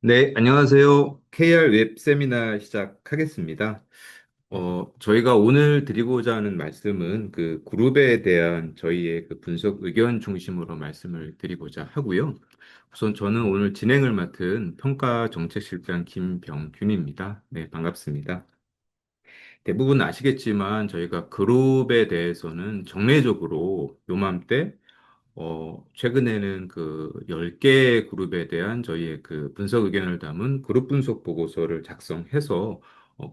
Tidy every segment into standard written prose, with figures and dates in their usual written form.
네, 안녕하세요. KR 웹 세미나 시작하겠습니다. 저희가 오늘 드리고자 하는 말씀은 그 그룹에 대한 저희의 그 분석 의견 중심으로 말씀을 드리고자 하고요. 우선 저는 오늘 진행을 맡은 평가 정책실장 김병균입니다. 네, 반갑습니다. 대부분 아시겠지만 저희가 그룹에 대해서는 정례적으로 요맘때 최근에는 그 10개 그룹에 대한 저희의 그 분석 의견을 담은 그룹 분석 보고서를 작성해서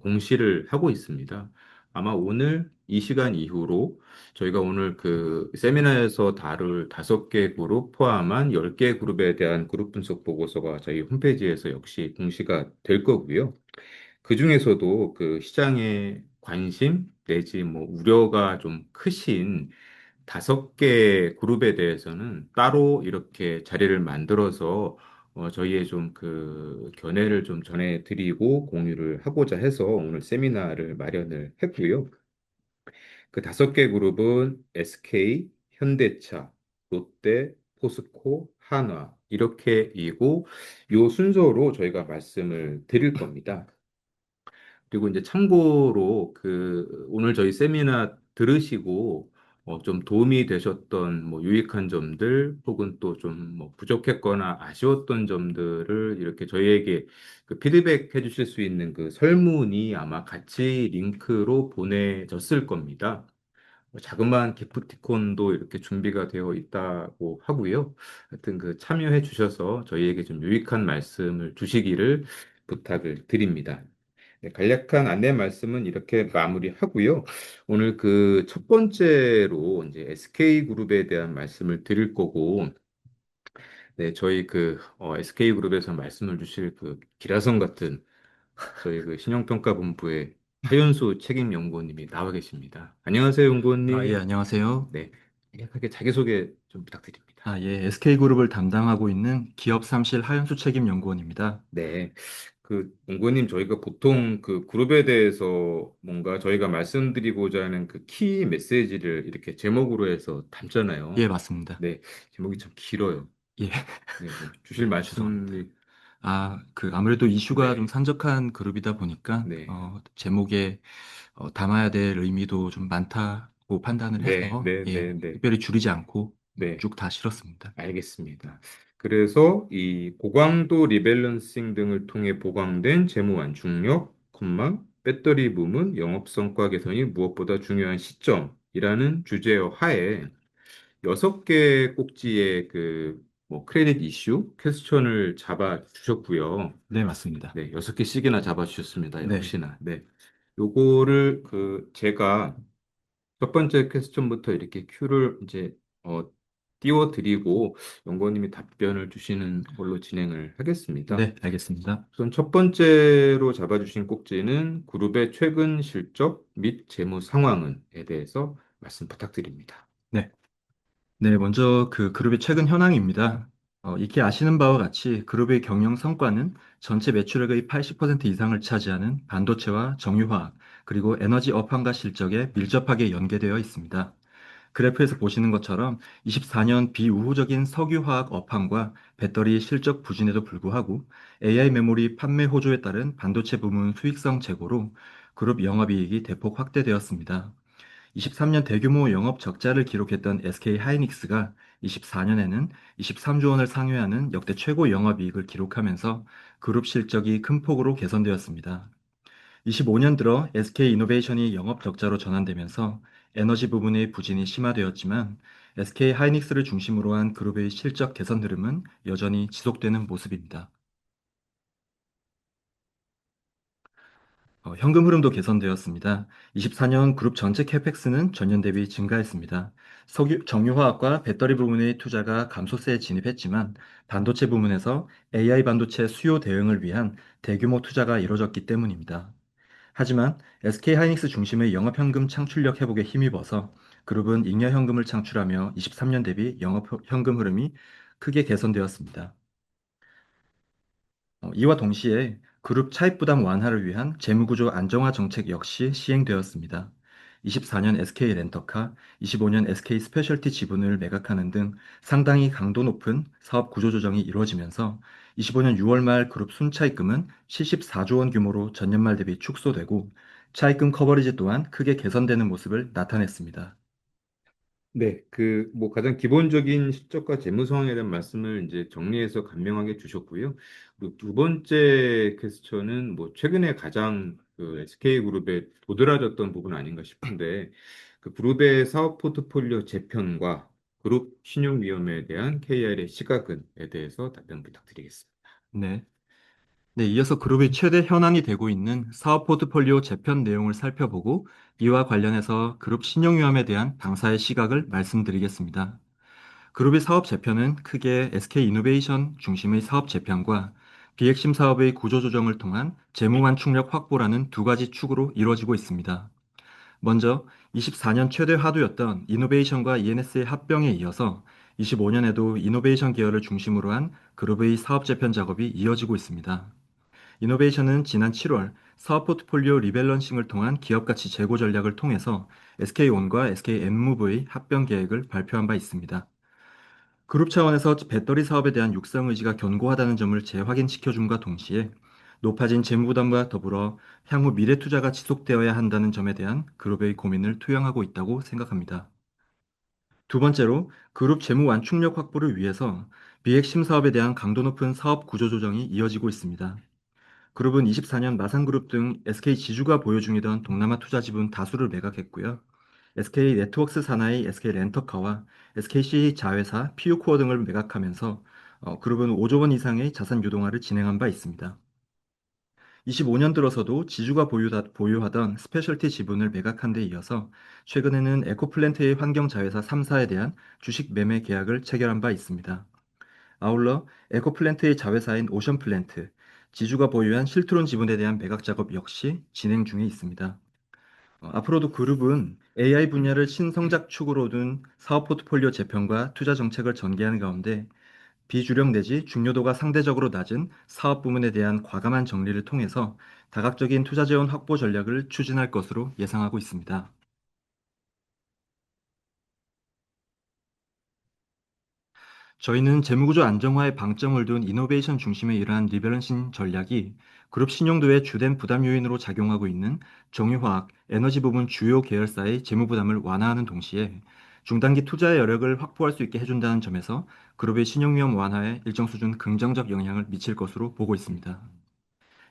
공시를 하고 있습니다. 아마 오늘 이 시간 이후로 저희가 오늘 그 세미나에서 다룰 5개 그룹 포함한 10개 그룹에 대한 그룹 분석 보고서가 저희 홈페이지에서 역시 공시가 될 거고요. 그 중에서도 그 시장의 관심 내지 뭐 우려가 좀 크신 5개 그룹에 대해서는 따로 이렇게 자리를 만들어서 저희의 좀 그 견해를 좀 전해드리고 공유를 하고자 해서 오늘 세미나를 마련을 했고요. 그 5개 그룹은 SK, 현대차, 롯데, 포스코, 한화 이렇게이고 요 순서로 저희가 말씀을 드릴 겁니다. 그리고 이제 참고로 그 오늘 저희 세미나 들으시고 좀 도움이 되셨던 뭐 유익한 점들 혹은 또 좀 뭐 부족했거나 아쉬웠던 점들을 이렇게 저희에게 그 피드백 해주실 수 있는 그 설문이 아마 같이 링크로 보내졌을 겁니다. 자그마한 기프티콘도 이렇게 준비가 되어 있다고 하고요. 하여튼 그 참여해 주셔서 저희에게 좀 유익한 말씀을 주시기를 부탁을 드립니다. 네, 간략한 안내 말씀은 이렇게 마무리하고요. 오늘 그 첫 번째로 이제 SK그룹에 대한 말씀을 드릴 거고, 네, 저희 그 SK그룹에서 말씀을 주실 그 기라성 같은 저희 그 신용평가본부의 하윤수 책임연구원님이 나와 계십니다. 안녕하세요, 예, 연구원님. 안녕하세요. 네, 간략하게 자기소개 좀 부탁드립니다. 예, SK그룹을 담당하고 있는 기업삼실 하연수 책임연구원입니다. 네, 그 연구원님 저희가 보통 그 그룹에 대해서 뭔가 저희가 말씀드리고자 하는 그 키 메시지를 이렇게 제목으로 해서 예, 담잖아요. 맞습니다. 네, 제목이 좀 길어요. 예, 네, 뭐 주실 죄송합니다. 말씀이 아무래도 이슈가 좀 네, 산적한 그룹이다 보니까, 네, 제목에 담아야 될 의미도 좀 많다고 판단을 네, 해서, 네, 네, 네, 특별히 줄이지 않고 네. 쭉 다 실었습니다. 알겠습니다. 그래서 이 고강도 리밸런싱 등을 통해 보강된 재무 완충력, 배터리 부문 영업 성과 개선이 무엇보다 중요한 시점이라는 주제어 하에 6개 꼭지의 그 뭐 크레딧 이슈 퀘스천을 잡아 주셨고요. 네, 맞습니다. 네, 6개씩이나 잡아 주셨습니다. 네, 역시나. 네. 요거를 그 제가 첫 번째 퀘스천부터 이렇게 큐를 이제 띄워드리고 연구원님이 답변을 주시는 걸로 진행을 하겠습니다. 네, 알겠습니다. 우선 첫 번째로 잡아주신 꼭지는 그룹의 최근 실적 및 재무 상황은에 대해서 말씀 부탁드립니다. 네. 네, 먼저 그 그룹의 최근 현황입니다. 익히 아시는 바와 같이 그룹의 경영 성과는 전체 매출액의 80% 이상을 차지하는 반도체와 정유화학, 그리고 에너지 업황과 실적에 밀접하게 연계되어 있습니다. 그래프에서 보시는 것처럼 24년 비우호적인 석유화학 업황과 배터리 실적 부진에도 불구하고 AI 메모리 판매 호조에 따른 반도체 부문 수익성 제고로 그룹 영업이익이 대폭 확대되었습니다. 23년 대규모 영업 적자를 기록했던 SK 하이닉스가 24년에는 23조 원을 상회하는 역대 최고 영업이익을 기록하면서 그룹 실적이 큰 폭으로 개선되었습니다. 25년 들어 SK 이노베이션이 영업 적자로 전환되면서 에너지 부분의 부진이 심화되었지만 SK 하이닉스를 중심으로 한 그룹의 실적 개선 흐름은 여전히 지속되는 모습입니다. 현금 흐름도 개선되었습니다. 24년 그룹 전체 캐펙스는 전년 대비 증가했습니다. 정유화학과 배터리 부문의 투자가 감소세에 진입했지만 반도체 부문에서 AI 반도체 수요 대응을 위한 대규모 투자가 이뤄졌기 때문입니다. 하지만 SK하이닉스 중심의 영업현금 창출력 회복에 힘입어서 그룹은 잉여현금을 창출하며 23년 대비 영업현금 흐름이 크게 개선되었습니다. 이와 동시에 그룹 차입부담 완화를 위한 재무구조 안정화 정책 역시 시행되었습니다. 24년 SK 렌터카, 25년 SK 스페셜티 지분을 매각하는 등 상당히 강도 높은 사업 구조 조정이 이루어지면서 25년 6월 말 그룹 순차입금은 74조 원 규모로 전년 말 대비 축소되고 차입금 커버리지 또한 크게 개선되는 모습을 나타냈습니다. 네, 뭐 가장 기본적인 실적과 재무 상황에 대한 말씀을 이제 정리해서 간명하게 주셨고요. 그리고 두 번째 퀘스천은 뭐 최근에 가장 그 SK그룹에 도드라졌던 부분 아닌가 싶은데 그 그룹의 사업 포트폴리오 재편과 그룹 신용 위험에 대한 KR의 시각은에 대해서 답변 부탁드리겠습니다. 네. 네, 이어서 그룹의 최대 현안이 되고 있는 사업 포트폴리오 재편 내용을 살펴보고 이와 관련해서 그룹 신용위험에 대한 당사의 시각을 말씀드리겠습니다. 그룹의 사업 재편은 크게 SK이노베이션 중심의 사업 재편과 비핵심 사업의 구조조정을 통한 재무만 충력 확보라는 두 가지 축으로 이루어지고 있습니다. 먼저 24년 최대 화두였던 이노베이션과 ENS의 합병에 이어서 25년에도 이노베이션 계열을 중심으로 한 그룹의 사업 재편 작업이 이어지고 있습니다. 이노베이션은 지난 7월 사업 포트폴리오 리밸런싱을 통한 기업 가치 제고 전략을 통해서 SK온과 SK엠무브의 합병 계획을 발표한 바 있습니다. 그룹 차원에서 배터리 사업에 대한 육성 의지가 견고하다는 점을 재확인시켜줌과 동시에 높아진 재무부담과 더불어 향후 미래 투자가 지속되어야 한다는 점에 대한 그룹의 고민을 투영하고 있다고 생각합니다. 두 번째로 그룹 재무 완충력 확보를 위해서 비핵심 사업에 대한 강도 높은 사업 구조 조정이 이어지고 있습니다. 그룹은 24년 마산그룹 등 SK 지주가 보유 중이던 동남아 투자 지분 다수를 매각했고요. SK 네트워크스 산하의 SK 렌터카와 SKC 자회사 피유코어 등을 매각하면서 그룹은 5조 원 이상의 자산 유동화를 진행한 바 있습니다. 25년 들어서도 지주가 보유하던 스페셜티 지분을 매각한 데 이어서 최근에는 에코플랜트의 환경자회사 3사에 대한 주식 매매 계약을 체결한 바 있습니다. 아울러 에코플랜트의 자회사인 오션플랜트, 지주가 보유한 실트론 지분에 대한 매각 작업 역시 진행 중에 있습니다. 앞으로도 그룹은 AI 분야를 신성장 축으로 둔 사업 포트폴리오 재편과 투자 정책을 전개하는 가운데 비주력 내지 중요도가 상대적으로 낮은 사업 부문에 대한 과감한 정리를 통해서 다각적인 투자 재원 확보 전략을 추진할 것으로 예상하고 있습니다. 저희는 재무구조 안정화에 방점을 둔 이노베이션 중심의 이러한 리밸런싱 전략이 그룹 신용도의 주된 부담 요인으로 작용하고 있는 정유화학, 에너지 부분 주요 계열사의 재무 부담을 완화하는 동시에 중단기 투자의 여력을 확보할 수 있게 해준다는 점에서 그룹의 신용위험 완화에 일정 수준 긍정적 영향을 미칠 것으로 보고 있습니다.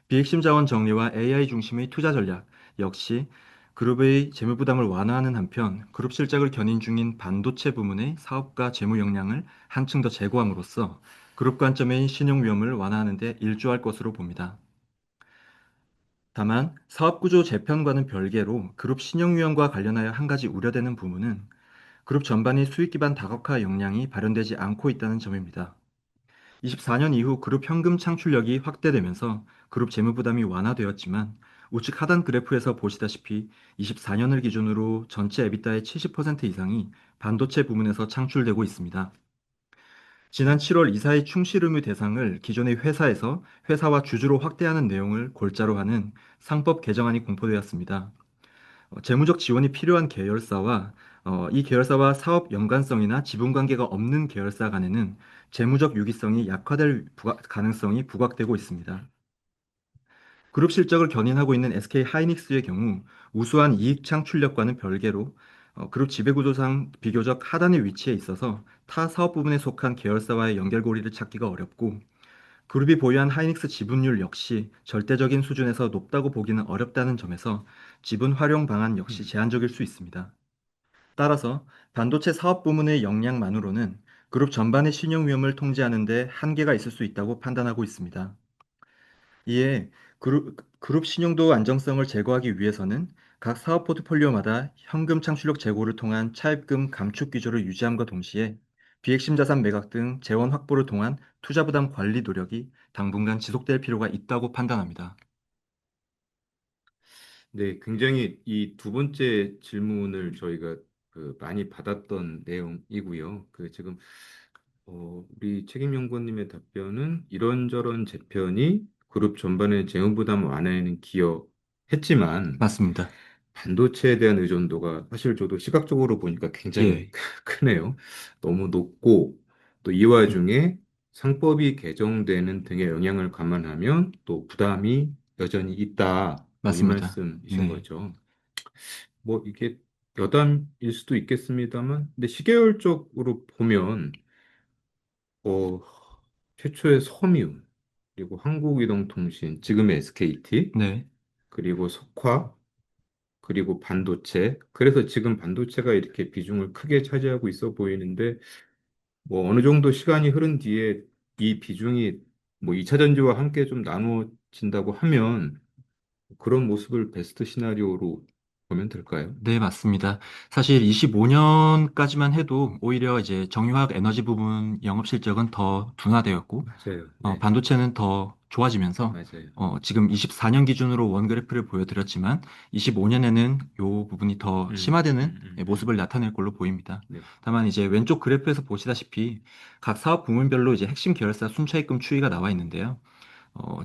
비핵심 자원 정리와 AI 중심의 투자 전략 역시 그룹의 재무 부담을 완화하는 한편 그룹 실적을 견인 중인 반도체 부문의 사업과 재무 역량을 한층 더 제고함으로써 그룹 관점의 신용 위험을 완화하는 데 일조할 것으로 봅니다. 다만 사업 구조 재편과는 별개로 그룹 신용 위험과 관련하여 한 가지 우려되는 부분은 그룹 전반의 수익 기반 다각화 역량이 발현되지 않고 있다는 점입니다. 24년 이후 그룹 현금 창출력이 확대되면서 그룹 재무 부담이 완화되었지만 우측 하단 그래프에서 보시다시피 24년을 기준으로 전체 에비타의 70% 이상이 반도체 부문에서 창출되고 있습니다. 지난 7월 이사의 충실 의무 대상을 기존의 회사에서 회사와 주주로 확대하는 내용을 골자로 하는 상법 개정안이 공포되었습니다. 재무적 지원이 필요한 계열사와 이 계열사와 사업 연관성이나 지분 관계가 없는 계열사 간에는 재무적 유기성이 약화될 가능성이 부각되고 있습니다. 그룹 실적을 견인하고 있는 SK 하이닉스의 경우 우수한 이익 창출력과는 별개로 그룹 지배구조상 비교적 하단의 위치에 있어서 타 사업 부분에 속한 계열사와의 연결고리를 찾기가 어렵고 그룹이 보유한 하이닉스 지분율 역시 절대적인 수준에서 높다고 보기는 어렵다는 점에서 지분 활용 방안 역시 제한적일 수 있습니다. 따라서 반도체 사업 부문의 역량만으로는 그룹 전반의 신용 위험을 통제하는 데 한계가 있을 수 있다고 판단하고 있습니다. 이에 그룹 신용도 안정성을 제고하기 위해서는 각 사업 포트폴리오마다 현금 창출력 제고를 통한 차입금 감축 기조를 유지함과 동시에 비핵심 자산 매각 등 재원 확보를 통한 투자 부담 관리 노력이 당분간 지속될 필요가 있다고 판단합니다. 네, 굉장히 이 두 번째 질문을 저희가 많이 받았던 내용이고요. 지금 우리 책임연구원님의 답변은 이런저런 재편이 그룹 전반의 재무 부담 완화에는 기여했지만 맞습니다. 반도체에 대한 의존도가 사실 저도 시각적으로 보니까 굉장히 예, 크네요. 너무 높고 또 이 와중에 상법이 개정되는 등의 영향을 감안하면 또 부담이 여전히 있다. 뭐 이 맞습니다. 말씀이신 네, 거죠. 뭐 이게 여담일 수도 있겠습니다만, 근데 시계열적으로 보면 어, 최초의 섬유, 그리고 한국이동통신, 지금의 SKT, 네, 그리고 석화, 그리고 반도체. 그래서 지금 반도체가 이렇게 비중을 크게 차지하고 있어 보이는데, 뭐 어느 정도 시간이 흐른 뒤에 이 비중이 뭐 2차 전지와 함께 좀 나누어진다고 하면 그런 모습을 베스트 시나리오로 보면 될까요? 네, 맞습니다. 사실 25년까지만 해도 오히려 이제 정유화학 에너지 부분 영업 실적은 더 둔화되었고, 맞아요. 네, 반도체는 더 좋아지면서 맞아요. 지금 24년 기준으로 원 그래프를 보여드렸지만 25년에는 이 부분이 더 심화되는 모습을 나타낼 걸로 보입니다. 네, 다만 이제 왼쪽 그래프에서 보시다시피 각 사업 부문별로 이제 핵심 계열사 순차입금 추이가 나와 있는데요.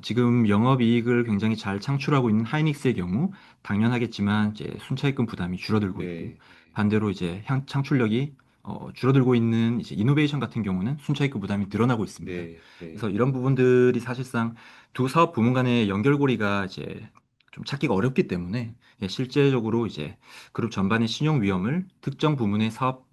지금 영업이익을 굉장히 잘 창출하고 있는 하이닉스의 경우 당연하겠지만 이제 순차입금 부담이 줄어들고 있고 네, 반대로 이제 창출력이 줄어들고 있는 이제 이노베이션 같은 경우는 순차입금 부담이 늘어나고 있습니다. 네, 네, 그래서 이런 부분들이 사실상 두 사업 부문 간의 연결고리가 이제 좀 찾기가 어렵기 때문에 실제적으로 이제 그룹 전반의 신용 위험을 특정 부문의 사업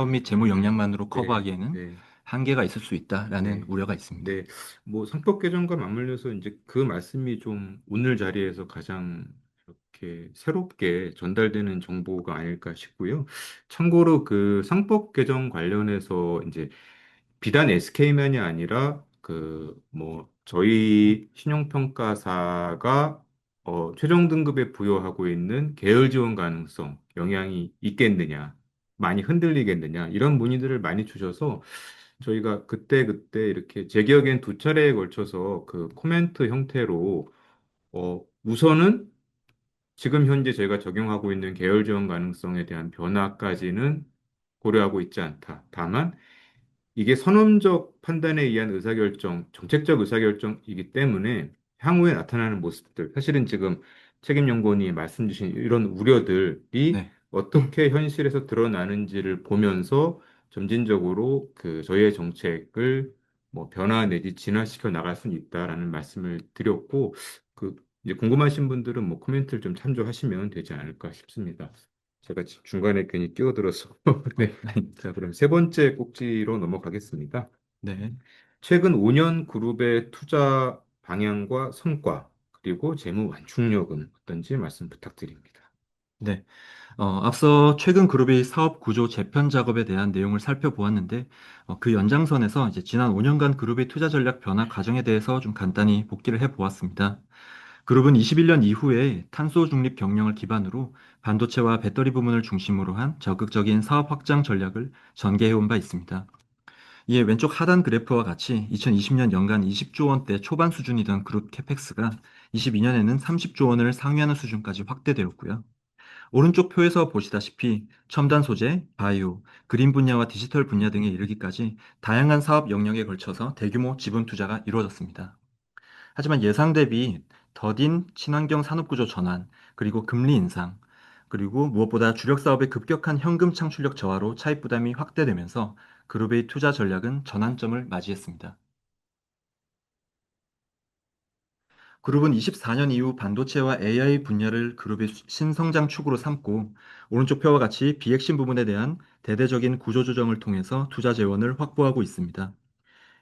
및 재무 역량만으로 네, 커버하기에는 네. 한계가 있을 수 있다라는 네, 우려가 있습니다. 네, 뭐 상법 개정과 맞물려서 이제 그 말씀이 좀 오늘 자리에서 가장 이렇게 새롭게 전달되는 정보가 아닐까 싶고요. 참고로 그 상법 개정 관련해서 이제 비단 SK만이 아니라 그 뭐 저희 신용평가사가 최종 등급에 부여하고 있는 계열 지원 가능성 영향이 있겠느냐, 많이 흔들리겠느냐 이런 문의들을 많이 주셔서 저희가 그때그때 이렇게 제 기억엔 두 차례에 걸쳐서 그 코멘트 형태로 우선은 지금 현재 저희가 적용하고 있는 계열 지원 가능성에 대한 변화까지는 고려하고 있지 않다. 다만 이게 선언적 판단에 의한 의사결정, 정책적 의사결정이기 때문에 향후에 나타나는 모습들, 사실은 지금 책임연구원이 말씀 주신 이런 우려들이 네. 어떻게 현실에서 드러나는지를 보면서 점진적으로 그 저희의 정책을 뭐 변화 내지 진화시켜 나갈 수는 있다라는 말씀을 드렸고, 그 이제 궁금하신 분들은 뭐 코멘트를 좀 참조하시면 되지 않을까 싶습니다. 제가 지금 중간에 괜히 끼어들어서 네. 자, 그럼 세 번째 꼭지로 넘어가겠습니다. 네. 최근 5년 그룹의 투자 방향과 성과, 그리고 재무 완충력은 어떤지 말씀 부탁드립니다. 네. 앞서 최근 그룹의 사업 구조 재편 작업에 대한 내용을 살펴보았는데, 그 연장선에서 이제 지난 5년간 그룹의 투자 전략 변화 과정에 대해서 좀 간단히 복기를 해보았습니다. 그룹은 21년 이후에 탄소 중립 경영을 기반으로 반도체와 배터리 부문을 중심으로 한 적극적인 사업 확장 전략을 전개해온 바 있습니다. 이에 왼쪽 하단 그래프와 같이 2020년 연간 20조 원대 초반 수준이던 그룹 캐펙스가 22년에는 30조 원을 상회하는 수준까지 확대되었고요. 오른쪽 표에서 보시다시피 첨단 소재, 바이오, 그린 분야와 디지털 분야 등에 이르기까지 다양한 사업 영역에 걸쳐서 대규모 지분 투자가 이루어졌습니다. 하지만 예상 대비 더딘 친환경 산업구조 전환, 그리고 금리 인상, 그리고 무엇보다 주력 사업의 급격한 현금 창출력 저하로 차입 부담이 확대되면서 그룹의 투자 전략은 전환점을 맞이했습니다. 그룹은 24년 이후 반도체와 AI 분야를 그룹의 신성장 축으로 삼고 오른쪽 표와 같이 비핵심 부분에 대한 대대적인 구조 조정을 통해서 투자 재원을 확보하고 있습니다.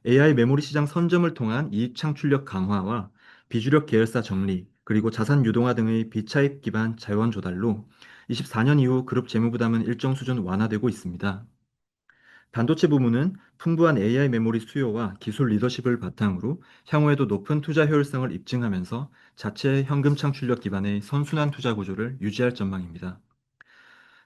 AI 메모리 시장 선점을 통한 이익 창출력 강화와 비주력 계열사 정리, 그리고 자산 유동화 등의 비차입 기반 재원 조달로 24년 이후 그룹 재무 부담은 일정 수준 완화되고 있습니다. 반도체 부문은 풍부한 AI 메모리 수요와 기술 리더십을 바탕으로 향후에도 높은 투자 효율성을 입증하면서 자체 현금 창출력 기반의 선순환 투자 구조를 유지할 전망입니다.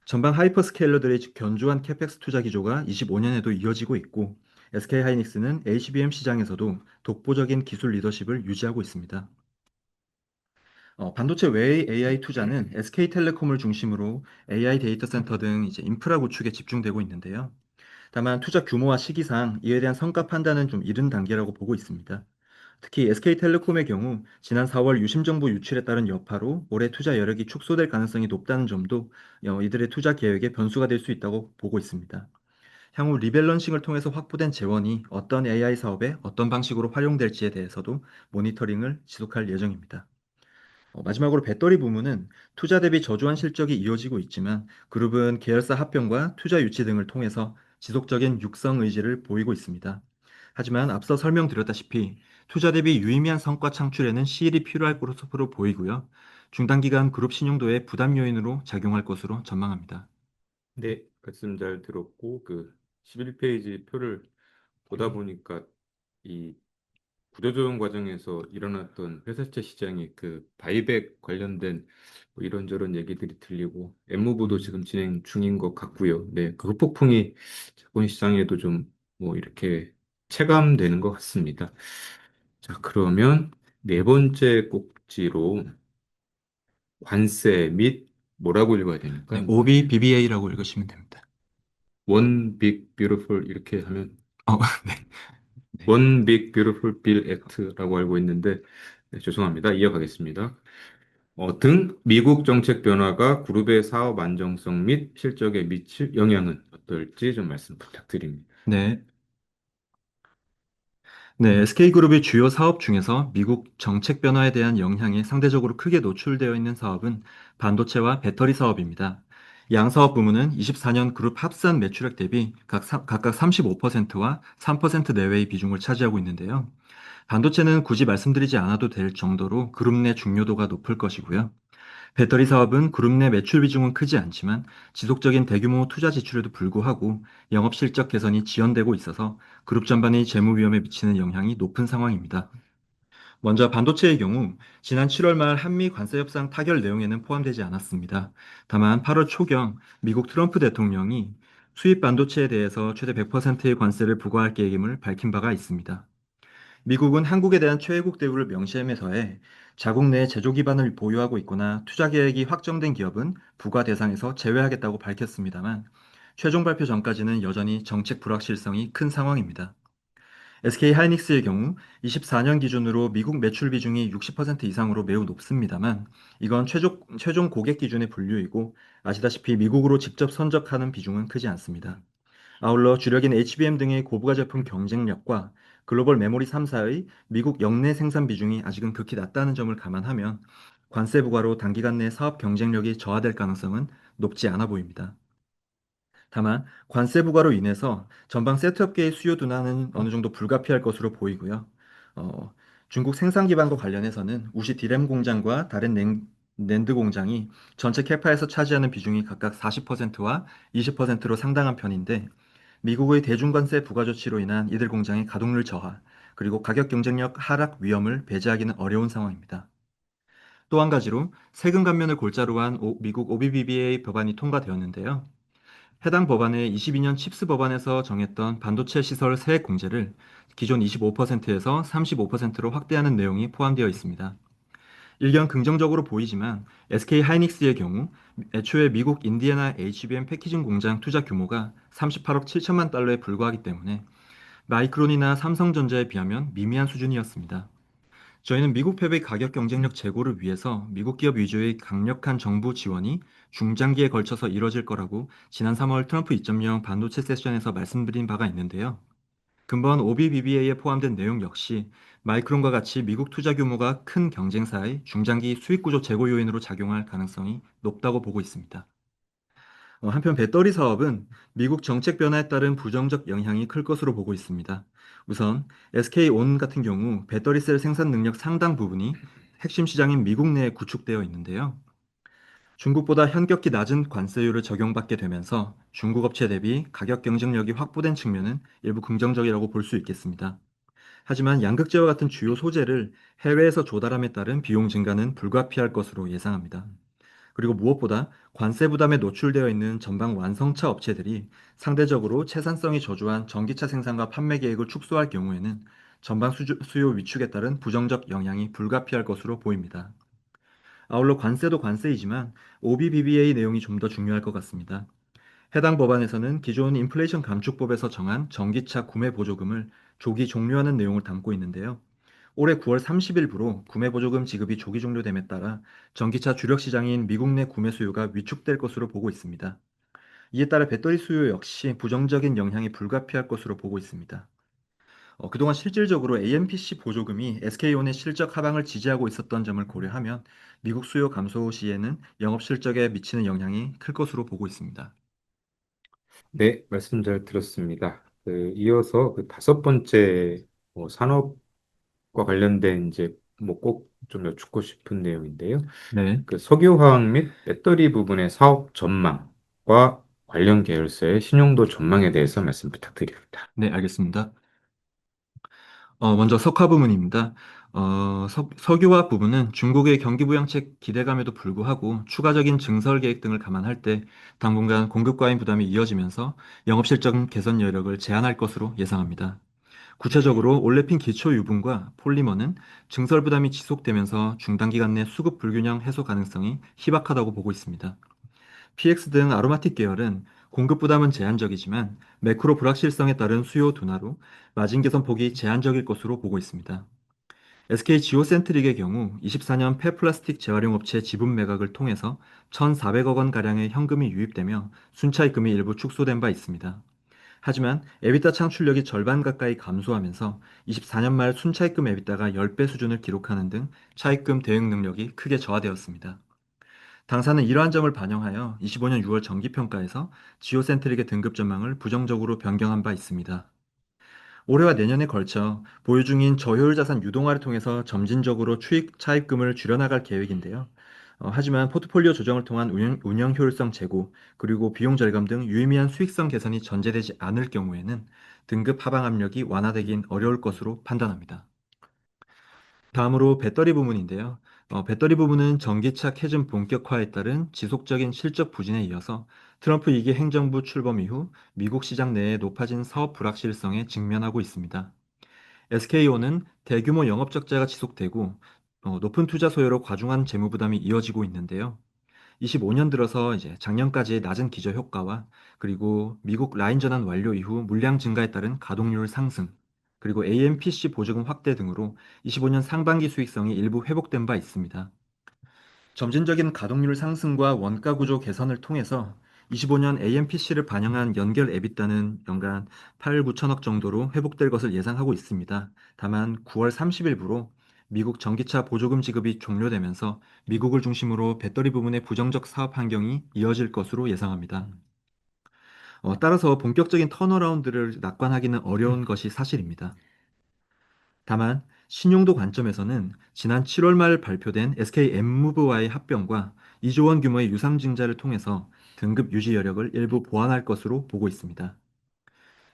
전방 하이퍼스케일러들의 견조한 캐펙스 투자 기조가 25년에도 이어지고 있고 SK하이닉스는 HBM 시장에서도 독보적인 기술 리더십을 유지하고 있습니다. 반도체 외의 AI 투자는 SK텔레콤을 중심으로 AI 데이터 센터 등 이제 인프라 구축에 집중되고 있는데요. 다만 투자 규모와 시기상 이에 대한 성과 판단은 좀 이른 단계라고 보고 있습니다. 특히 SK텔레콤의 경우 지난 4월 유심 정보 유출에 따른 여파로 올해 투자 여력이 축소될 가능성이 높다는 점도 이들의 투자 계획의 변수가 될 수 있다고 보고 있습니다. 향후 리밸런싱을 통해서 확보된 재원이 어떤 AI 사업에 어떤 방식으로 활용될지에 대해서도 모니터링을 지속할 예정입니다. 마지막으로 배터리 부문은 투자 대비 저조한 실적이 이어지고 있지만 그룹은 계열사 합병과 투자 유치 등을 통해서 지속적인 육성 의지를 보이고 있습니다. 하지만 앞서 설명드렸다시피 투자 대비 유의미한 성과 창출에는 시일이 필요할 것으로 보이고요. 중단기간 그룹 신용도의 부담 요인으로 작용할 것으로 전망합니다. 네, 말씀 잘 들었고 그 11페이지 표를 보다 보니까 이 구조조정 과정에서 일어났던 회사채 시장의 그 바이백 관련된 뭐 이런저런 얘기들이 들리고 엠무브도 지금 진행 중인 것 같고요. 네, 그 후폭풍이 자본 시장에도 좀 뭐 이렇게 체감되는 것 같습니다. 자, 그러면 네 번째 꼭지로 관세 및 뭐라고 읽어야 네, 됩니까? OB, BBA라고 읽으시면 됩니다. One Big Beautiful 이렇게 하면 네. 네. One Big Beautiful Bill Act라고 알고 있는데 네, 죄송합니다. 이어가겠습니다. 등 미국 정책 변화가 그룹의 사업 안정성 및 실적에 미칠 영향은 어떨지 좀 말씀 부탁드립니다. 네. 네, SK그룹의 주요 사업 중에서 미국 정책 변화에 대한 영향이 상대적으로 크게 노출되어 있는 사업은 반도체와 배터리 사업입니다. 양 사업 부문은 24년 그룹 합산 매출액 대비 각각 35%와 3% 내외의 비중을 차지하고 있는데요. 반도체는 굳이 말씀드리지 않아도 될 정도로 그룹 내 중요도가 높을 것이고요. 배터리 사업은 그룹 내 매출 비중은 크지 않지만 지속적인 대규모 투자 지출에도 불구하고 영업 실적 개선이 지연되고 있어서 그룹 전반의 재무 위험에 미치는 영향이 높은 상황입니다. 먼저 반도체의 경우 지난 7월 말 한미 관세 협상 타결 내용에는 포함되지 않았습니다. 다만 8월 초경 미국 트럼프 대통령이 수입 반도체에 대해서 최대 100%의 관세를 부과할 계획임을 밝힌 바가 있습니다. 미국은 한국에 대한 최애국 대우를 명시하면서에 자국 내 제조 기반을 보유하고 있거나 투자 계획이 확정된 기업은 부과 대상에서 제외하겠다고 밝혔습니다만 최종 발표 전까지는 여전히 정책 불확실성이 큰 상황입니다. SK 하이닉스의 경우 24년 기준으로 미국 매출 비중이 60% 이상으로 매우 높습니다만 이건 최종 고객 기준의 분류이고 아시다시피 미국으로 직접 선적하는 비중은 크지 않습니다. 아울러 주력인 HBM 등의 고부가 제품 경쟁력과 글로벌 메모리 3사의 미국 역내 생산 비중이 아직은 극히 낮다는 점을 감안하면 관세 부과로 단기간 내 사업 경쟁력이 저하될 가능성은 높지 않아 보입니다. 다만 관세 부과로 인해서 전방 셋업계의 수요 둔화는 어느 정도 불가피할 것으로 보이고요. 어, 중국 생산 기반과 관련해서는 우시 디램 공장과 다른 낸드 공장이 전체 캐파에서 차지하는 비중이 각각 40%와 20%로 상당한 편인데 미국의 대중관세 부과 조치로 인한 이들 공장의 가동률 저하, 그리고 가격 경쟁력 하락 위험을 배제하기는 어려운 상황입니다. 또 한 가지로 세금 감면을 골자로 한 미국 OBBBA 법안이 통과되었는데요. 해당 법안의 22년 칩스 법안에서 정했던 반도체 시설 세액 공제를 기존 25%에서 35%로 확대하는 내용이 포함되어 있습니다. 일견 긍정적으로 보이지만 SK 하이닉스의 경우 애초에 미국 인디애나 HBM 패키징 공장 투자 규모가 38억 7천만 달러에 불과하기 때문에 마이크론이나 삼성전자에 비하면 미미한 수준이었습니다. 저희는 미국 팹의 가격 경쟁력 제고를 위해서 미국 기업 위주의 강력한 정부 지원이 중장기에 걸쳐서 이뤄질 거라고 지난 3월 트럼프 2.0 반도체 세션에서 말씀드린 바가 있는데요. 근본 OBBBA에 포함된 내용 역시 마이크론과 같이 미국 투자 규모가 큰 경쟁사의 중장기 수익 구조 제고 요인으로 작용할 가능성이 높다고 보고 있습니다. 한편 배터리 사업은 미국 정책 변화에 따른 부정적 영향이 클 것으로 보고 있습니다. 우선 SK온 같은 경우 배터리 셀 생산 능력 상당 부분이 핵심 시장인 미국 내에 구축되어 있는데요. 중국보다 현격히 낮은 관세율을 적용받게 되면서 중국 업체 대비 가격 경쟁력이 확보된 측면은 일부 긍정적이라고 볼 수 있겠습니다. 하지만 양극재와 같은 주요 소재를 해외에서 조달함에 따른 비용 증가는 불가피할 것으로 예상합니다. 그리고 무엇보다 관세 부담에 노출되어 있는 전방 완성차 업체들이 상대적으로 채산성이 저조한 전기차 생산과 판매 계획을 축소할 경우에는 전방 수요 위축에 따른 부정적 영향이 불가피할 것으로 보입니다. 아울러 관세도 관세이지만 OBBBA 내용이 좀 더 중요할 것 같습니다. 해당 법안에서는 기존 인플레이션 감축법에서 정한 전기차 구매 보조금을 조기 종료하는 내용을 담고 있는데요. 올해 9월 30일부로 구매 보조금 지급이 조기 종료됨에 따라 전기차 주력 시장인 미국 내 구매 수요가 위축될 것으로 보고 있습니다. 이에 따라 배터리 수요 역시 부정적인 영향이 불가피할 것으로 보고 있습니다. 그동안 실질적으로 AMPC 보조금이 SK온의 실적 하방을 지지하고 있었던 점을 고려하면 미국 수요 감소 시에는 영업 실적에 미치는 영향이 클 것으로 보고 있습니다. 네, 말씀 잘 들었습니다. 이어서 그 다섯 번째 산업과 관련된 이제 뭐 꼭 좀 여쭙고 싶은 내용인데요. 네, 그 석유화학 및 배터리 부분의 사업 전망과 관련 계열사의 신용도 전망에 대해서 말씀 부탁드립니다. 네, 알겠습니다. 먼저 석화 부문입니다. 석유화학 부문은 중국의 경기 부양책 기대감에도 불구하고 추가적인 증설 계획 등을 감안할 때 당분간 공급 과잉 부담이 이어지면서 영업 실적 개선 여력을 제한할 것으로 예상합니다. 구체적으로 올레핀 기초 유분과 폴리머는 증설 부담이 지속되면서 중단기간 내 수급 불균형 해소 가능성이 희박하다고 보고 있습니다. PX 등 아로마틱 계열은 공급 부담은 제한적이지만 매크로 불확실성에 따른 수요 둔화로 마진 개선 폭이 제한적일 것으로 보고 있습니다. SK 지오센트릭의 경우 24년 폐플라스틱 재활용 업체 지분 매각을 통해서 1,400억 원 가량의 현금이 유입되며 순차입금이 일부 축소된 바 있습니다. 하지만 에비타 창출력이 절반 가까이 감소하면서 24년 말 순차입금 에비타가 10배 수준을 기록하는 등 차입금 대응 능력이 크게 저하되었습니다. 당사는 이러한 점을 반영하여 25년 6월 정기평가에서 지오센트릭의 등급 전망을 부정적으로 변경한 바 있습니다. 올해와 내년에 걸쳐 보유 중인 저효율 자산 유동화를 통해서 점진적으로 추입 차입금을 줄여나갈 계획인데요. 하지만 포트폴리오 조정을 통한 운영 효율성 제고, 그리고 비용 절감 등 유의미한 수익성 개선이 전제되지 않을 경우에는 등급 하방 압력이 완화되긴 어려울 것으로 판단합니다. 다음으로 배터리 부문인데요. 배터리 부문은 전기차 캐즘 본격화에 따른 지속적인 실적 부진에 이어서 트럼프 2기 행정부 출범 이후 미국 시장 내에 높아진 사업 불확실성에 직면하고 있습니다. SK온은 대규모 영업 적자가 지속되고 높은 투자 소요로 과중한 재무 부담이 이어지고 있는데요. 25년 들어서 이제 작년까지의 낮은 기저 효과와 그리고 미국 라인 전환 완료 이후 물량 증가에 따른 가동률 상승, 그리고 AMPC 보조금 확대 등으로 25년 상반기 수익성이 일부 회복된 바 있습니다. 점진적인 가동률 상승과 원가 구조 개선을 통해서 25년 AMPC를 반영한 연결 에비타는 연간 8, 9천억 정도로 회복될 것을 예상하고 있습니다. 다만 9월 30일부로 미국 전기차 보조금 지급이 종료되면서 미국을 중심으로 배터리 부문의 부정적 사업 환경이 이어질 것으로 예상합니다. 따라서 본격적인 턴어라운드를 낙관하기는 어려운 것이 사실입니다. 다만 신용도 관점에서는 지난 7월 말 발표된 SK 엠무브와의 합병과 2조 원 규모의 유상증자를 통해서 등급 유지 여력을 일부 보완할 것으로 보고 있습니다.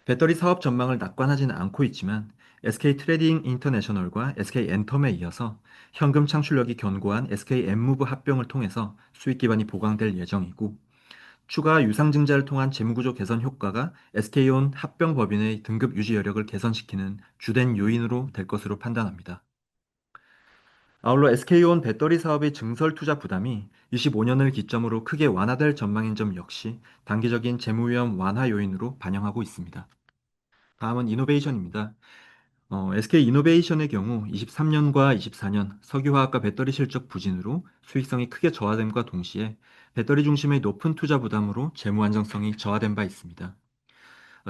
배터리 사업 전망을 낙관하지는 않고 있지만 SK 트레이딩 인터내셔널과 SK 엔텀에 이어서 현금 창출력이 견고한 SK 엠무브 합병을 통해서 수익 기반이 보강될 예정이고, 추가 유상증자를 통한 재무구조 개선 효과가 SK온 합병 법인의 등급 유지 여력을 개선시키는 주된 요인으로 될 것으로 판단합니다. 아울러 SK온 배터리 사업의 증설 투자 부담이 25년을 기점으로 크게 완화될 전망인 점 역시 단기적인 재무 위험 완화 요인으로 반영하고 있습니다. 다음은 이노베이션입니다. SK 이노베이션의 경우 23년과 24년 석유화학과 배터리 실적 부진으로 수익성이 크게 저하됨과 동시에 배터리 중심의 높은 투자 부담으로 재무 안정성이 저하된 바 있습니다.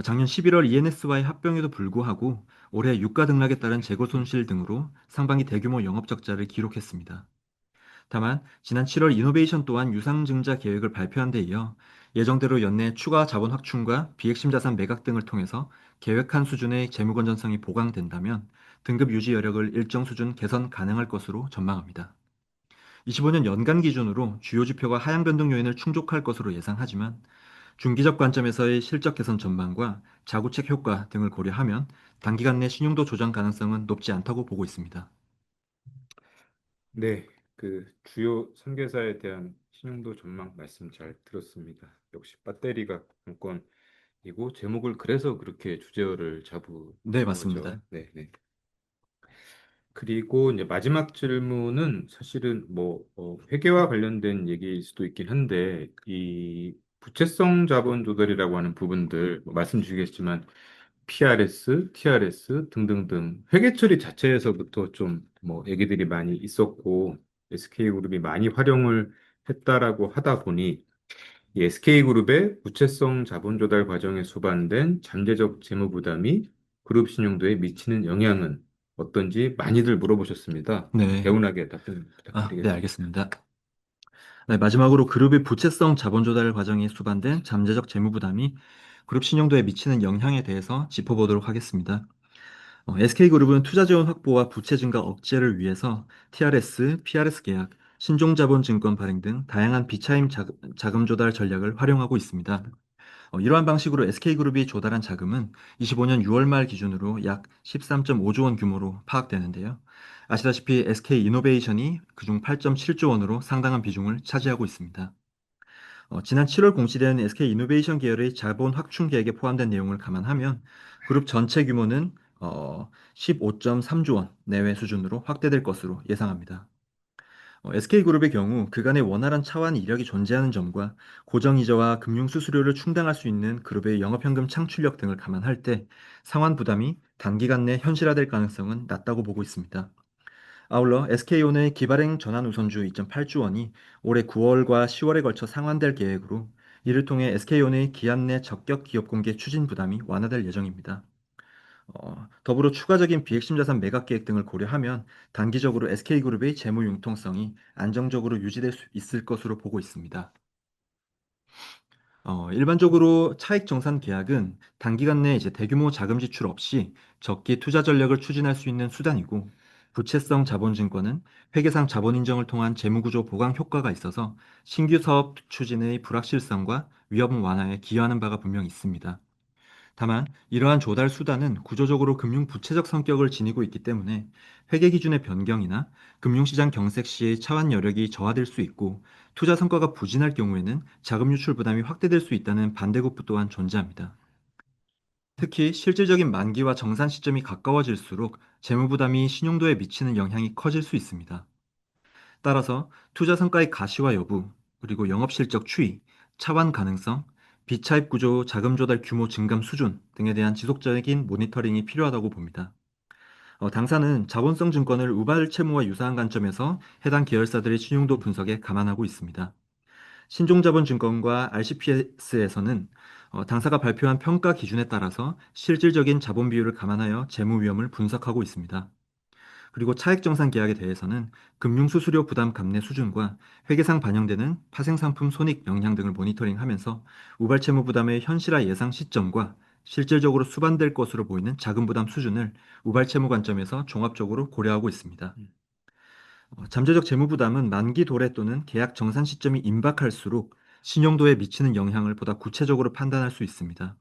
작년 11월 ENS와의 합병에도 불구하고 올해 유가 등락에 따른 재고 손실 등으로 상반기 대규모 영업 적자를 기록했습니다. 다만 지난 7월 이노베이션 또한 유상증자 계획을 발표한 데 이어 예정대로 연내 추가 자본 확충과 비핵심 자산 매각 등을 통해서 계획한 수준의 재무 건전성이 보강된다면 등급 유지 여력을 일정 수준 개선 가능할 것으로 전망합니다. 25년 연간 기준으로 주요 지표가 하향 변동 요인을 충족할 것으로 예상하지만 중기적 관점에서의 실적 개선 전망과 자구책 효과 등을 고려하면 단기간 내 신용도 조정 가능성은 높지 않다고 보고 있습니다. 네, 그 주요 3개사에 대한 신용도 전망 말씀 잘 들었습니다. 역시 배터리가 관건이고 제목을 그래서 그렇게 주제어를 네, 잡으신 거죠. 맞습니다. 네, 네. 그리고 이제 마지막 질문은 사실은 뭐 회계와 관련된 얘기일 수도 있긴 한데 이 부채성 자본 조달이라고 하는 부분들 뭐 말씀 주시겠지만 PRS, TRS 등등등 회계 처리 자체에서부터 좀 뭐 얘기들이 많이 있었고 SK그룹이 많이 활용을 했다라고 하다 보니 이 SK그룹의 부채성 자본 조달 과정에 수반된 잠재적 재무 부담이 그룹 신용도에 미치는 영향은 어떤지 많이들 물어보셨습니다. 네. 개운하게 답변 네, 부탁드리겠습니다. 알겠습니다. 네, 마지막으로 그룹의 부채성 자본 조달 과정이 수반된 잠재적 재무 부담이 그룹 신용도에 미치는 영향에 대해서 짚어보도록 하겠습니다. SK그룹은 투자 지원 확보와 부채 증가 억제를 위해서 TRS, PRS 계약, 신종자본증권 발행 등 다양한 비차임 자금 조달 전략을 활용하고 있습니다. 이러한 방식으로 SK그룹이 조달한 자금은 25년 6월 말 기준으로 약 13.5조 원 규모로 파악되는데요. 아시다시피 SK이노베이션이 그중 8.7조 원으로 상당한 비중을 차지하고 있습니다. 지난 7월 공시된 SK이노베이션 계열의 자본 확충 계획에 포함된 내용을 감안하면 그룹 전체 규모는 15.3조 원 내외 수준으로 확대될 것으로 예상합니다. SK그룹의 경우 그간의 원활한 차환 이력이 존재하는 점과 고정이자와 금융수수료를 충당할 수 있는 그룹의 영업현금 창출력 등을 감안할 때 상환 부담이 단기간 내 현실화될 가능성은 낮다고 보고 있습니다. 아울러 SK온의 기발행 전환우선주 2.8조 원이 올해 9월과 10월에 걸쳐 상환될 계획으로 이를 통해 SK온의 기한 내 적격 기업 공개 추진 부담이 완화될 예정입니다. 더불어 추가적인 비핵심 자산 매각 계획 등을 고려하면 단기적으로 SK그룹의 재무 융통성이 안정적으로 유지될 수 있을 것으로 보고 있습니다. 일반적으로 차익 정산 계약은 단기간 내에 이제 대규모 자금 지출 없이 적기 투자 전략을 추진할 수 있는 수단이고, 부채성 자본증권은 회계상 자본 인정을 통한 재무구조 보강 효과가 있어서 신규 사업 추진의 불확실성과 위험 완화에 기여하는 바가 분명히 있습니다. 다만 이러한 조달 수단은 구조적으로 금융 부채적 성격을 지니고 있기 때문에 회계 기준의 변경이나 금융시장 경색 시의 차환 여력이 저하될 수 있고, 투자 성과가 부진할 경우에는 자금 유출 부담이 확대될 수 있다는 반대급부 또한 존재합니다. 특히 실질적인 만기와 정산 시점이 가까워질수록 재무 부담이 신용도에 미치는 영향이 커질 수 있습니다. 따라서 투자 성과의 가시화 여부, 그리고 영업 실적 추이, 차환 가능성, 비차입 구조 자금 조달 규모 증감 수준 등에 대한 지속적인 모니터링이 필요하다고 봅니다. 당사는 자본성 증권을 우발 채무와 유사한 관점에서 해당 계열사들의 신용도 분석에 감안하고 있습니다. 신종자본증권과 RCPS에서는 당사가 발표한 평가 기준에 따라서 실질적인 자본 비율을 감안하여 재무 위험을 분석하고 있습니다. 그리고 차액정산 계약에 대해서는 금융수수료 부담 감내 수준과 회계상 반영되는 파생상품 손익 영향 등을 모니터링하면서 우발채무 부담의 현실화 예상 시점과 실질적으로 수반될 것으로 보이는 자금 부담 수준을 우발채무 관점에서 종합적으로 고려하고 있습니다. 잠재적 재무 부담은 만기 도래 또는 계약 정산 시점이 임박할수록 신용도에 미치는 영향을 보다 구체적으로 판단할 수 있습니다.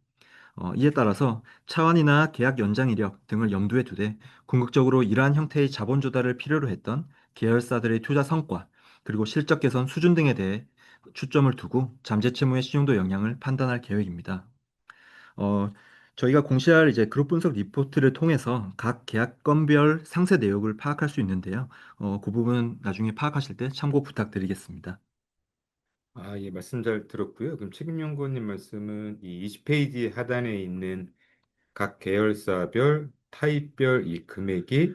이에 따라서 차환이나 계약 연장 이력 등을 염두에 두되 궁극적으로 이러한 형태의 자본 조달을 필요로 했던 계열사들의 투자 성과, 그리고 실적 개선 수준 등에 대해 초점을 두고 잠재 채무의 신용도 영향을 판단할 계획입니다. 어, 저희가 공시할 이제 그룹 분석 리포트를 통해서 각 계약 건별 상세 내역을 파악할 수 있는데요. 그 부분 나중에 파악하실 때 참고 부탁드리겠습니다. 아, 예, 말씀 잘 들었고요. 그럼 책임연구원님 말씀은 이 20페이지 하단에 있는 각 계열사별, 타입별 이 금액이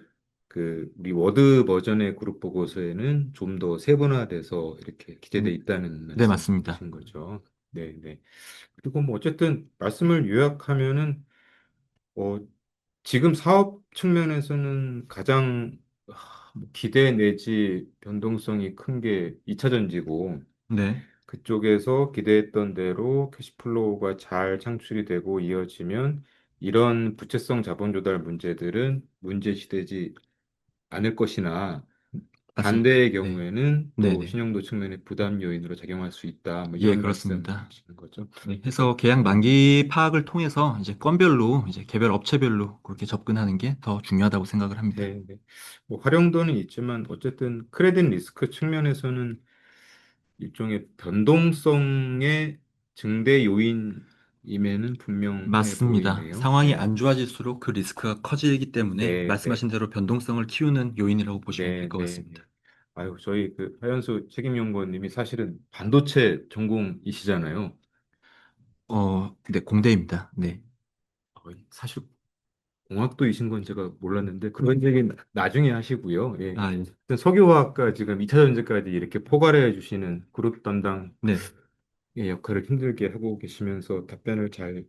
그 우리 워드 버전의 그룹 보고서에는 좀 더 세분화돼서 이렇게 기재돼 음, 있다는 네, 맞습니다. 말씀이신 거죠. 네, 네. 그리고 뭐 어쨌든 말씀을 요약하면은 어, 지금 사업 측면에서는 가장 뭐 기대 내지 변동성이 큰 게 2차 전지고 네, 그쪽에서 기대했던 대로 캐시플로우가 잘 창출이 되고 이어지면 이런 부채성 자본 조달 문제들은 문제시되지 않을 것이나 맞습니다. 반대의 네, 경우에는 네, 또 네. 신용도 측면의 부담 요인으로 작용할 수 있다. 뭐 예, 이런 그렇습니다. 말씀이신 거죠. 네, 그래서 해서 계약 만기 파악을 통해서 이제 건별로 이제 개별 업체별로 그렇게 접근하는 게 더 중요하다고 생각을 합니다. 네, 네. 뭐 활용도는 있지만 어쨌든 크레딧 리스크 측면에서는 일종의 변동성의 증대 요인임에는 분명해 맞습니다. 보이네요. 상황이 네, 안 좋아질수록 그 리스크가 커지기 때문에 네, 네, 말씀하신 대로 변동성을 키우는 요인이라고 보시면 될 네, 것 네, 같습니다. 네. 아유, 저희 그 하연수 책임연구원님이 사실은 반도체 전공이시잖아요. 네, 공대입니다. 네. 사실 공학도이신 건 제가 몰랐는데 그런 얘기 나중에 하시고요. 예. 아, 예. 일단 석유화학과 지금 2차 전지까지 이렇게 포괄해 주시는 그룹 담당 네. 역할을 힘들게 하고 계시면서 답변을 잘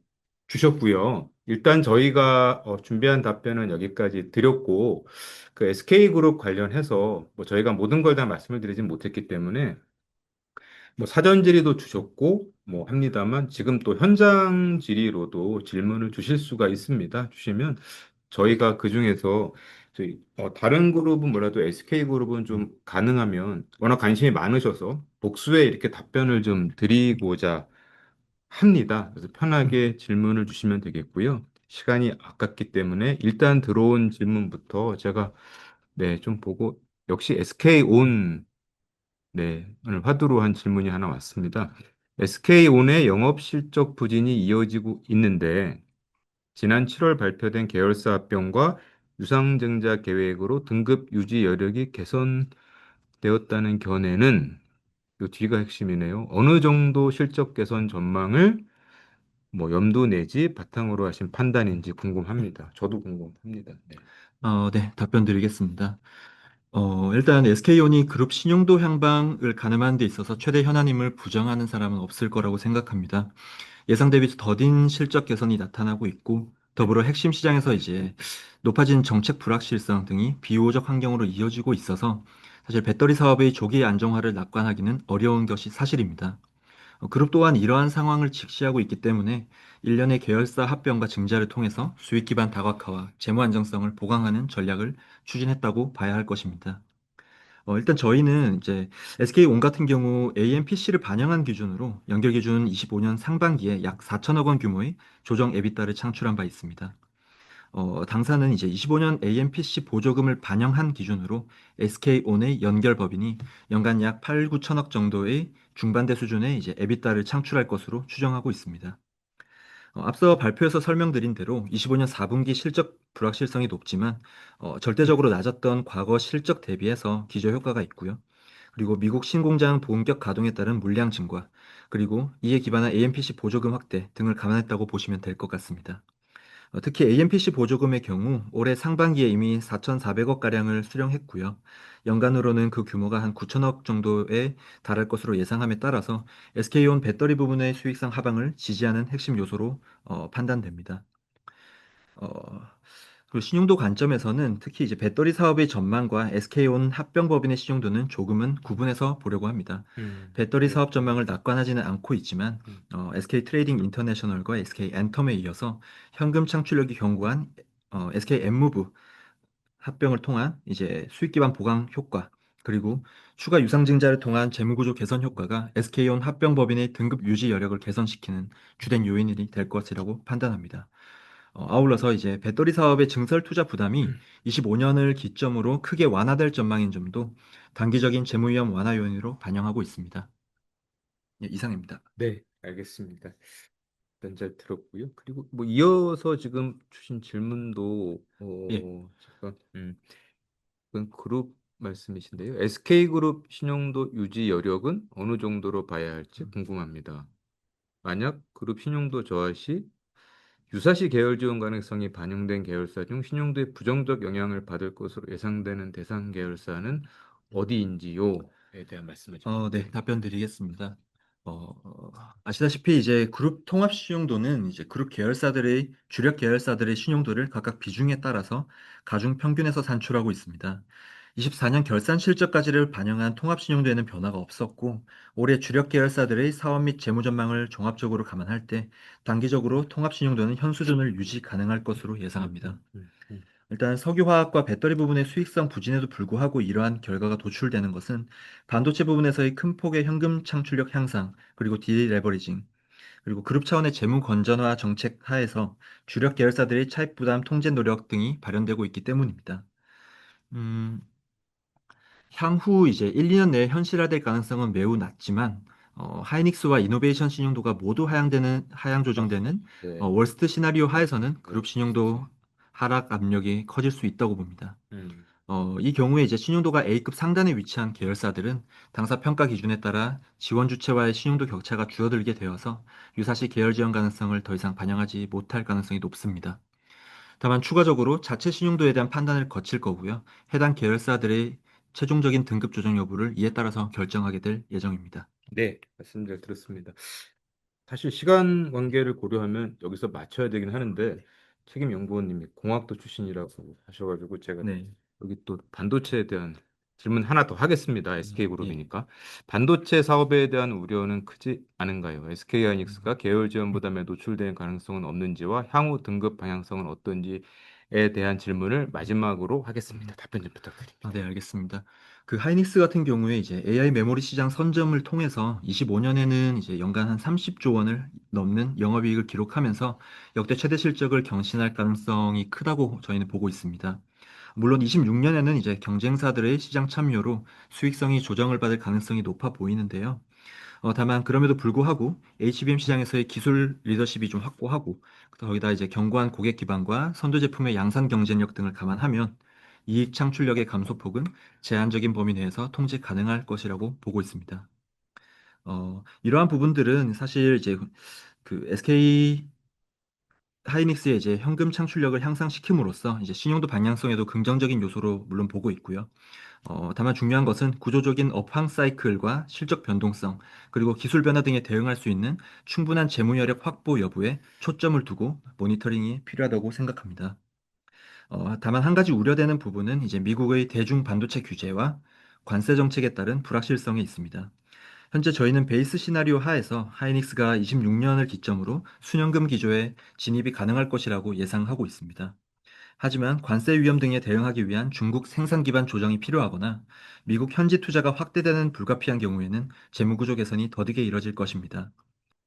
주셨고요. 일단 저희가 준비한 답변은 여기까지 드렸고, 그 SK그룹 관련해서 뭐 저희가 모든 걸 다 말씀을 드리진 못했기 때문에 뭐 사전 질의도 주셨고 뭐 합니다만 지금 또 현장 질의로도 질문을 주실 수가 있습니다. 주시면 저희가 그중에서 저희 다른 그룹은 몰라도 SK그룹은 좀 가능하면 워낙 관심이 많으셔서 복수에 이렇게 답변을 좀 드리고자 합니다. 그래서 편하게 질문을 주시면 되겠고요. 시간이 아깝기 때문에 일단 들어온 질문부터 제가 네, 좀 보고 역시 SK온 네, 오늘 화두로 한 질문이 하나 왔습니다. SK온의 영업 실적 부진이 이어지고 있는데 지난 7월 발표된 계열사 합병과 유상증자 계획으로 등급 유지 여력이 개선되었다는 견해는 이 뒤가 핵심이네요. 어느 정도 실적 개선 전망을 뭐 염두 내지 바탕으로 하신 판단인지 궁금합니다. 저도 궁금합니다. 네. 네, 답변 드리겠습니다. 일단 SK온이 그룹 신용도 향방을 가늠하는 데 있어서 최대 현안임을 부정하는 사람은 없을 거라고 생각합니다. 예상 대비 더딘 실적 개선이 나타나고 있고, 네. 더불어 핵심 시장에서 이제 높아진 정책 불확실성 등이 비호적 환경으로 이어지고 있어서 사실 배터리 사업의 조기 안정화를 낙관하기는 어려운 것이 사실입니다. 그룹 또한 이러한 상황을 직시하고 있기 때문에 일련의 계열사 합병과 증자를 통해서 수익 기반 다각화와 재무 안정성을 보강하는 전략을 추진했다고 봐야 할 것입니다. 일단 저희는 이제 SK온 같은 경우 AMPC를 반영한 기준으로 연결 기준 25년 상반기에 약 4천억 원 규모의 조정 에비타를 창출한 바 있습니다. 당사는 이제 25년 AMPC 보조금을 반영한 기준으로 SK온의 연결 법인이 연간 약 8, 9천억 정도의 중반대 수준의 이제 에비타를 창출할 것으로 추정하고 있습니다. 앞서 발표에서 설명드린 대로 25년 4분기 실적 불확실성이 높지만 절대적으로 낮았던 과거 실적 대비해서 기저 효과가 있고요. 그리고 미국 신공장 본격 가동에 따른 물량 증가, 그리고 이에 기반한 AMPC 보조금 확대 등을 감안했다고 보시면 될 것 같습니다. 특히 AMPC 보조금의 경우 올해 상반기에 이미 4,400억가량을 수령했고요. 연간으로는 그 규모가 한 9천억 정도에 달할 것으로 예상함에 따라서 SK온 배터리 부분의 수익성 하방을 지지하는 핵심 요소로 판단됩니다. 어, 그리고 신용도 관점에서는 특히 이제 배터리 사업의 전망과 SK온 합병법인의 신용도는 조금은 구분해서 보려고 합니다. 배터리 네. 사업 전망을 낙관하지는 않고 있지만 음, SK 트레이딩 인터내셔널과 SK 엔텀에 이어서 현금 창출력이 견고한 SK 엠무브 합병을 통한 이제 수익 기반 보강 효과, 그리고 추가 유상증자를 통한 재무구조 개선 효과가 SK온 합병법인의 등급 유지 여력을 개선시키는 주된 요인이 될 것이라고 판단합니다. 아울러서 이제 배터리 사업의 증설 투자 부담이 25년을 기점으로 크게 완화될 전망인 점도 단기적인 재무 위험 완화 요인으로 반영하고 있습니다. 예, 이상입니다. 네, 알겠습니다. 일단 잘 들었고요. 그리고 뭐 이어서 지금 주신 질문도 예. 잠깐 그건 그룹 말씀이신데요. SK그룹 신용도 유지 여력은 어느 정도로 봐야 할지 궁금합니다. 만약 그룹 신용도 저하 시 유사시 계열 지원 가능성이 반영된 계열사 중 신용도에 부정적 영향을 받을 것으로 예상되는 대상 계열사는 어디인지요에 대한 말씀을 좀 네, 답변 부탁드립니다. 드리겠습니다. 아시다시피 이제 그룹 통합 신용도는 이제 그룹 계열사들의 주력 계열사들의 신용도를 각각 비중에 따라서 가중 평균에서 산출하고 있습니다. 24년 결산 실적까지를 반영한 통합 신용도에는 변화가 없었고 올해 주력 계열사들의 사업 및 재무 전망을 종합적으로 감안할 때 단기적으로 통합 신용도는 현 수준을 유지 가능할 것으로 예상합니다. 일단 석유화학과 배터리 부분의 수익성 부진에도 불구하고 이러한 결과가 도출되는 것은 반도체 부분에서의 큰 폭의 현금 창출력 향상, 그리고 디레버리징, 그리고 그룹 차원의 재무 건전화 정책 하에서 주력 계열사들의 차입 부담 통제 노력 등이 발현되고 있기 때문입니다. 음, 향후 이제 1, 2년 내에 현실화될 가능성은 매우 낮지만 하이닉스와 이노베이션 신용도가 모두 하향 아, 조정되는 네. 월스트 시나리오 하에서는 네. 그룹 신용도 하락 압력이 커질 수 있다고 봅니다. 이 경우에 이제 신용도가 A급 상단에 위치한 계열사들은 당사 평가 기준에 따라 지원 주체와의 신용도 격차가 줄어들게 되어서 유사시 계열 지원 가능성을 더 이상 반영하지 못할 가능성이 높습니다. 다만 추가적으로 자체 신용도에 대한 판단을 거칠 거고요. 해당 계열사들의 최종적인 등급 조정 여부를 이에 따라서 결정하게 될 예정입니다. 네, 말씀 잘 들었습니다. 사실 시간 관계를 고려하면 여기서 맞춰야 되긴 하는데 책임 연구원님이 공학도 출신이라고 하셔가지고 제가 네. 여기 또 반도체에 대한 질문 하나 더 하겠습니다. 예. SK그룹이니까. 반도체 사업에 대한 우려는 크지 않은가요? SK하이닉스가 계열 지원 부담에 노출될 가능성은 없는지와 향후 등급 방향성은 어떤지에 대한 질문을 마지막으로 하겠습니다. 답변 좀 부탁드립니다. 네, 알겠습니다. 그 하이닉스 같은 경우에 이제 AI 메모리 시장 선점을 통해서 25년에는 이제 연간 한 30조 원을 넘는 영업이익을 기록하면서 역대 최대 실적을 경신할 가능성이 크다고 저희는 보고 있습니다. 물론 26년에는 이제 경쟁사들의 시장 참여로 수익성이 조정을 받을 가능성이 높아 보이는데요. 다만 그럼에도 불구하고 HBM 시장에서의 기술 리더십이 좀 확고하고 거기다 이제 견고한 고객 기반과 선도 제품의 양산 경쟁력 등을 감안하면 이익 창출력의 감소폭은 제한적인 범위 내에서 통제 가능할 것이라고 보고 있습니다. 이러한 부분들은 사실 이제 그 SK 하이닉스의 이제 현금 창출력을 향상시킴으로써 이제 신용도 방향성에도 긍정적인 요소로 물론 보고 있고요. 다만 중요한 것은 구조적인 업황 사이클과 실적 변동성, 그리고 기술 변화 등에 대응할 수 있는 충분한 재무 여력 확보 여부에 초점을 두고 모니터링이 필요하다고 생각합니다. 다만 한 가지 우려되는 부분은 이제 미국의 대중 반도체 규제와 관세 정책에 따른 불확실성이 있습니다. 현재 저희는 베이스 시나리오 하에서 하이닉스가 26년을 기점으로 순연금 기조에 진입이 가능할 것이라고 예상하고 있습니다. 하지만 관세 위험 등에 대응하기 위한 중국 생산 기반 조정이 필요하거나 미국 현지 투자가 확대되는 불가피한 경우에는 재무구조 개선이 더디게 이뤄질 것입니다.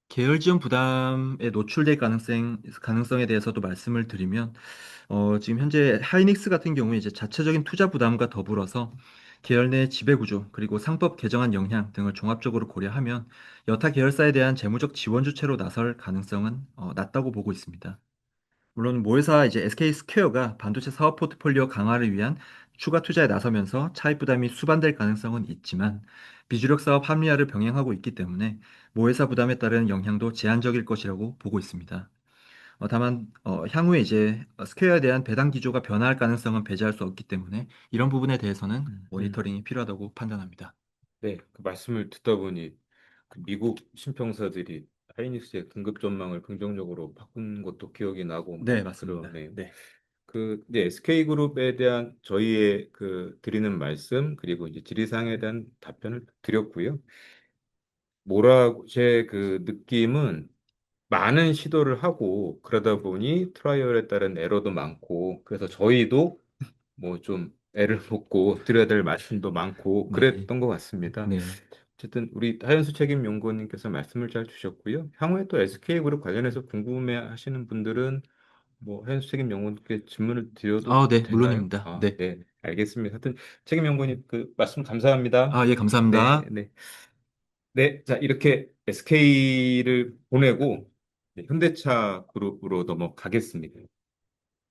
계열 지원 부담에 노출될 가능성에 대해서도 말씀을 드리면, 지금 현재 하이닉스 같은 경우에 이제 자체적인 투자 부담과 더불어서 계열 내 지배구조, 그리고 상법 개정안 영향 등을 종합적으로 고려하면 여타 계열사에 대한 재무적 지원 주체로 나설 가능성은 낮다고 보고 있습니다. 물론 모회사 이제 SK 스퀘어가 반도체 사업 포트폴리오 강화를 위한 추가 투자에 나서면서 차입 부담이 수반될 가능성은 있지만 비주력 사업 합리화를 병행하고 있기 때문에 모회사 부담에 따른 영향도 제한적일 것이라고 보고 있습니다. 다만 향후에 이제 스퀘어에 대한 배당 기조가 변화할 가능성은 배제할 수 없기 때문에 이런 부분에 대해서는 음. 모니터링이 필요하다고 판단합니다. 네, 그 말씀을 듣다 보니 그 미국 신평사들이 하이닉스의 등급 전망을 긍정적으로 바꾼 것도 기억이 나고 네, 뭐 맞습니다. 그러네요. 네. 그 이제 SK그룹에 대한 저희의 그 드리는 말씀 그리고 이제 질의사항에 대한 답변을 드렸고요. 뭐라고 제 그 느낌은 많은 시도를 하고 그러다 보니 트라이얼에 따른 에러도 많고 그래서 저희도 뭐 좀 애를 먹고 드려야 될 말씀도 많고 네. 그랬던 것 같습니다. 네. 어쨌든 우리 하현수 책임 연구원님께서 말씀을 잘 주셨고요. 향후에 또 SK그룹 관련해서 궁금해 하시는 분들은 뭐 하현수 책임 연구원께 질문을 드려도 네, 되나요? 물론입니다. 아, 네. 네, 알겠습니다. 하여튼 책임 연구원님 그 말씀 감사합니다. 예, 네, 감사합니다. 네. 네, 자, 이렇게 SK를 보내고 현대차 그룹으로 넘어가겠습니다.